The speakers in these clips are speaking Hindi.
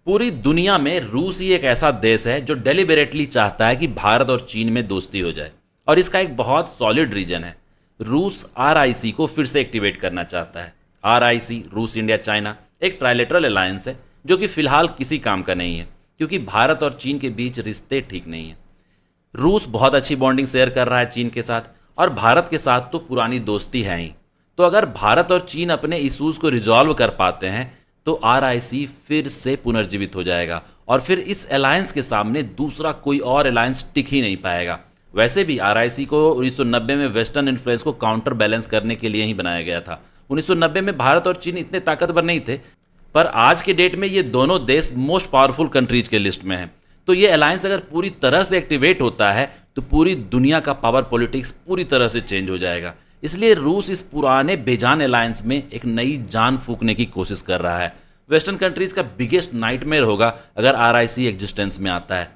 पूरी दुनिया में रूस ही एक ऐसा देश है जो डेलिबरेटली चाहता है कि भारत और चीन में दोस्ती हो जाए। और इसका एक बहुत सॉलिड रीजन है। रूस आरआईसी को फिर से एक्टिवेट करना चाहता है। आरआईसी रूस इंडिया चाइना एक ट्राइलेटरल अलायंस है जो कि फिलहाल किसी काम का नहीं है, क्योंकि भारत और चीन के बीच रिश्ते ठीक नहीं है। रूस बहुत अच्छी बॉन्डिंग शेयर कर रहा है चीन के साथ, और भारत के साथ तो पुरानी दोस्ती है ही। तो अगर भारत और चीन अपने इश्यूज को रिजॉल्व कर पाते हैं तो आरआईसी फिर से पुनर्जीवित हो जाएगा, और फिर इस अलायंस के सामने दूसरा कोई और अलायंस टिक ही नहीं पाएगा। वैसे भी आरआईसी को 1990 में वेस्टर्न इन्फ्लुएंस को काउंटर बैलेंस करने के लिए ही बनाया गया था। 1990 में भारत और चीन इतने ताकतवर नहीं थे, पर आज के डेट में ये दोनों देश मोस्ट पावरफुल कंट्रीज के लिस्ट में हैं। तो ये अलायंस अगर पूरी तरह से एक्टिवेट होता है तो पूरी दुनिया का पावर पॉलिटिक्स पूरी तरह से चेंज हो जाएगा। इसलिए रूस इस पुराने बेजान अलायंस में एक नई जान फूंकने की कोशिश कर रहा है। वेस्टर्न कंट्रीज का बिगेस्ट नाइटमेयर होगा अगर आरआईसी एग्जिस्टेंस में आता है।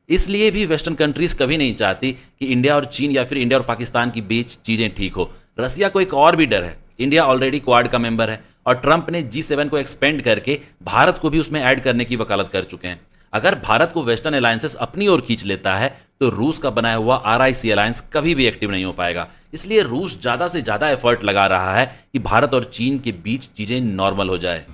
इसलिए भी वेस्टर्न कंट्रीज कभी नहीं चाहती कि इंडिया और चीन या फिर इंडिया और पाकिस्तान के बीच चीज़ें ठीक हो। रसिया को एक और भी डर है। इंडिया ऑलरेडी क्वाड का मेंबर है और ट्रंप ने G7 को एक्सपेंड करके भारत को भी उसमें ऐड करने की वकालत कर चुके हैं। अगर भारत को वेस्टर्न अलायंसेस अपनी ओर खींच लेता है तो रूस का बनाया हुआ आरआईसी अलायंस कभी भी एक्टिव नहीं हो पाएगा। इसलिए रूस ज़्यादा से ज़्यादा एफर्ट लगा रहा है कि भारत और चीन के बीच चीज़ें नॉर्मल हो जाए।